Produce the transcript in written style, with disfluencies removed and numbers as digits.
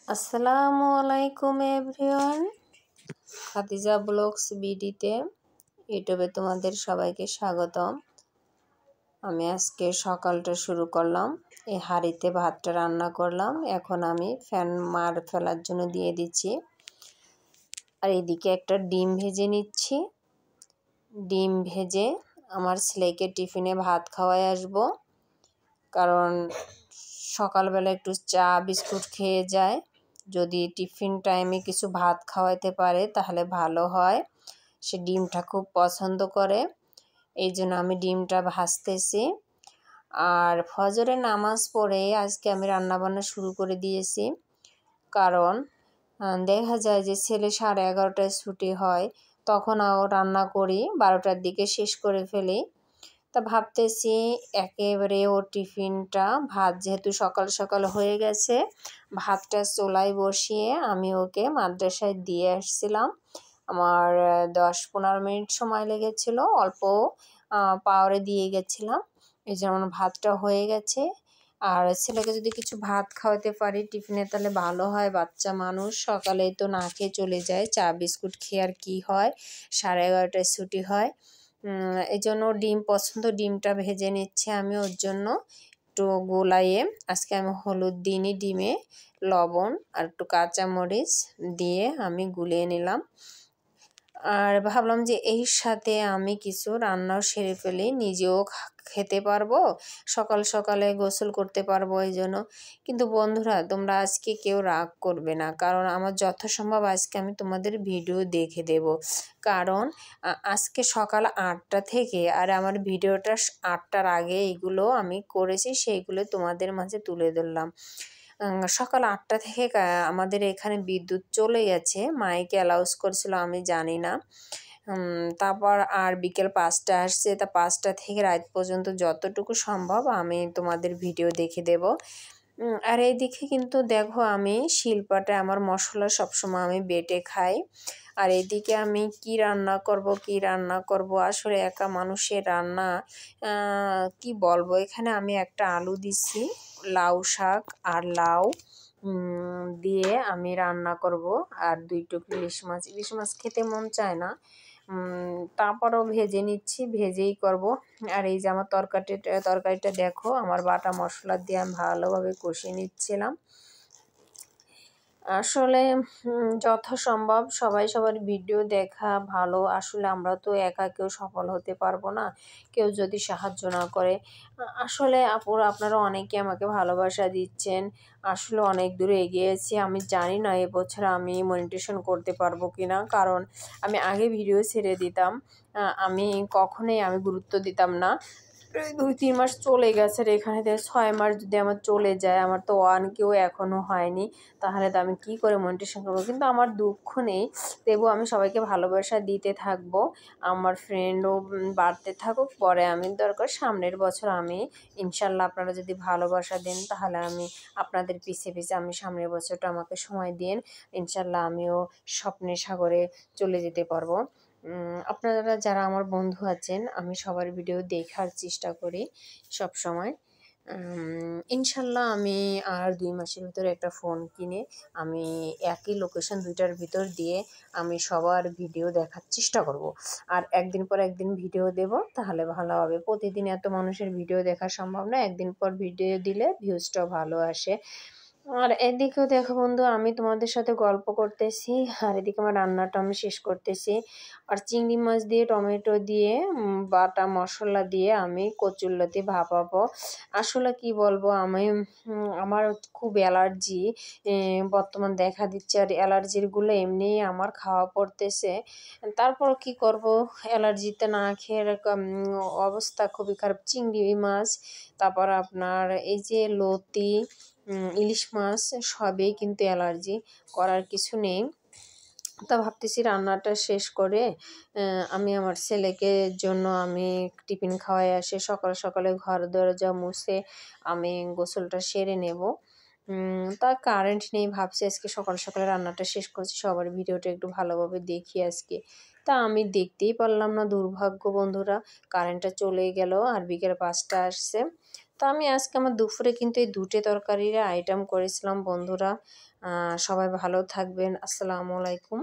আসসালামু আলাইকুম everyone, Khadija blogs বিডিতে ইউটিউবে তোমাদের সবাইকে স্বাগতম। আমি আজকে সকালটা শুরু করলাম, এই হাঁড়িতে ভাতটা রান্না করলাম। এখন আমি ফ্যান মার ফেলার জন্য দিয়ে দিচ্ছি, আর এদিকে একটা ডিম ভেজে নিচ্ছি। ডিম ভেজে আমার ছেলেকে টিফিনে ভাত খাওয়াই আসবো, কারণ সকালবেলা একটু চা বিস্কুট খেয়ে যায়। যদি টিফিন টাইমে কিছু ভাত খাওয়াইতে পারে তাহলে ভালো হয়। সে ডিমটা খুব পছন্দ করে, এই জন্য আমি ডিমটা ভাজতেছি। আর ফজরের নামাজ পড়ে আজকে আমি রান্নাবান্না শুরু করে দিয়েছি, কারণ দেখা যায় যে ছেলে 11:30টায় ছুটি হয়, তখন রান্না করি 12টার দিকে শেষ করে ফেলি। তা ভাবতেছি একেবারে ওর টিফিনটা, ভাত যেহেতু সকাল সকাল হয়ে গেছে, ভাতটা চুলায় বসিয়ে আমি ওকে মাদ্রাসায় দিয়ে আসছিলাম। আমার 10-15 মিনিট সময় লেগেছিল, অল্প পাওয়ারে দিয়ে গেছিলাম। এই যেমন ভাতটা হয়ে গেছে। আর ছেলেকে যদি কিছু ভাত খাওয়াতে পারি টিফিনে তাহলে ভালো হয়। বাচ্চা মানুষ সকালে তো না খেয়ে চলে যায়, চা বিস্কুট খেয়ে আর কী হয়, 11:30টায় ছুটি হয়। এই জন্য ডিম পছন্দ, ডিমটা ভেজে নিচ্ছে আমি ওর জন্য। একটু গোলাইয়ে আজকে আমি হলুদ দিইনি, ডিমে লবণ আর একটু কাঁচামরিচ দিয়ে আমি গুলিয়ে নিলাম। আর ভাবলাম যে এর সাথে আমি কিছু রান্নাও সেরে ফেলি, নিজেও খেতে পারবো, সকাল সকালে গোসল করতে পারবো এই জন্য। কিন্তু বন্ধুরা, তোমরা আজকে কেউ রাগ করবে না, কারণ আমার যথাসম্ভব আজকে আমি তোমাদের ভিডিও দেখে দেব। কারণ আজকে সকাল 8টা থেকে আর আমার ভিডিওটা 8টার আগে এইগুলো আমি করেছি, সেইগুলো তোমাদের মাঝে তুলে ধরলাম। সকাল 8টা থেকে আমাদের এখানে বিদ্যুৎ চলে গেছে, মাইকে অ্যালাউন্স করছিল আমি জানি না। তারপর আর বিকেল 5টা আসছে, তা 5টা থেকে রাত পর্যন্ত যতটুকু সম্ভব আমি তোমাদের ভিডিও দেখে দেব। আর এইদিকে কিন্তু দেখো, আমি শিলপাটে আমার মশলা সবসময় আমি বেটে খাই। আর এদিকে আমি কি রান্না করব আসলে একা মানুষের রান্না, কি বলবো। এখানে আমি একটা আলু দিচ্ছি, লাউ শাক আর লাউ দিয়ে আমি রান্না করব। আর 2 টুকরো ইলিশ মাছ খেতে মন চায় না, তারপরেও ভেজে নিচ্ছি, ভেজেই করব। আর এই যে আমার তরকারিটা দেখো, আমার বাটা মশলা দিয়ে আমি ভালোভাবে কষিয়ে নিচ্ছিলাম। আসলে যথাসম্ভব সবাই সবার ভিডিও দেখা ভালো। আসলে আমরা তো একা কেউ সফল হতে পারবো না, কেউ যদি সাহায্য না করে। আসলে আপনারা অনেকে আমাকে ভালোবাসা দিচ্ছেন, আসলে অনেক দূরে এগিয়েছি। আমি জানি না এবছর আমি মনিটাইজেশন করতে পারবো কি না, কারণ আমি আগে ভিডিও ছেড়ে দিতাম, আমি কখনোই গুরুত্ব দিতাম না। 2-3 মাস চলে গেছে, আর এখানে 6 মাস যদি আমার চলে যায়, আমার তো 1K এখনও হয়নি, তাহলে তো আমি কী করে মনিটাইজেশন করবো। কিন্তু আমার দুঃখ নেই, তবুও আমি সবাইকে ভালোবাসা দিতে থাকবো। আমার ফ্রেন্ডও বাড়তে থাকুক, পরে আমি দরকার সামনের বছর আমি ইনশাল্লাহ, আপনারা যদি ভালোবাসা দেন তাহলে আমি আপনাদের পিছে পিছে আমি সামনের বছরটা আমাকে সময় দিন, ইনশাল্লাহ আমিও স্বপ্নের সাগরে চলে যেতে পারবো। আপনারা যারা আমার বন্ধু আছেন, আমি সবার ভিডিও দেখার চেষ্টা করি সব সময়। ইনশাল্লাহ আমি আর 2 মাসের ভিতরে একটা ফোন কিনে আমি একই লোকেশন 2টার ভিতর দিয়ে আমি সবার ভিডিও দেখার চেষ্টা করব। আর একদিন পর একদিন ভিডিও দেব, তাহলে ভালো হবে। প্রতিদিন এত মানুষের ভিডিও দেখা সম্ভব না, একদিন পর ভিডিও দিলে ভিউজটাও ভালো আসে। আর এদিকেও দেখো বন্ধু, আমি তোমাদের সাথে গল্প করতেছি, আর এদিকে আমার রান্নাটা আমি শেষ করতেছি। আর চিংড়ি মাছ দিয়ে টমেটো দিয়ে বাটা মশলা দিয়ে আমি কচুরলতি ভাপাবো। আসলে কি বলবো, আমি আমার খুব অ্যালার্জি বর্তমান দেখা দিচ্ছে, আর অ্যালার্জিরগুলো এমনি আমার খাওয়া পড়তেছে। তারপর কি করব, অ্যালার্জিতে না খেয়ে এরকম অবস্থা খুবই খারাপ। চিংড়ি মাছ, তারপর আপনার এই যে লতি, ইলিশ মাছ, সবেই কিন্তু অ্যালার্জি, করার কিছু নেই। তা ভাবতেছি রান্নাটা শেষ করে আমি আমার ছেলেকে জন্য আমি টিফিন খাওয়াই আসে, সকাল সকালে ঘর দরজা মুছে আমি গোসলটা সেরে নেব। তা কারেন্ট নেই, ভাবছি আজকে সকাল সকালে রান্নাটা শেষ করছি, সবার ভিডিওটা একটু ভালোভাবে দেখি আজকে। তা আমি দেখতেই পারলাম না, দুর্ভাগ্য বন্ধুরা, কারেন্টটা চলে গেল আর বিকেল 5টা আসছে। তো আমি আজকে আমার দুপুরে কিন্তু এই দুটো তরকারির আইটেম করেছিলাম বন্ধুরা। সবাই ভালো থাকবেন। আসসালামু আলাইকুম।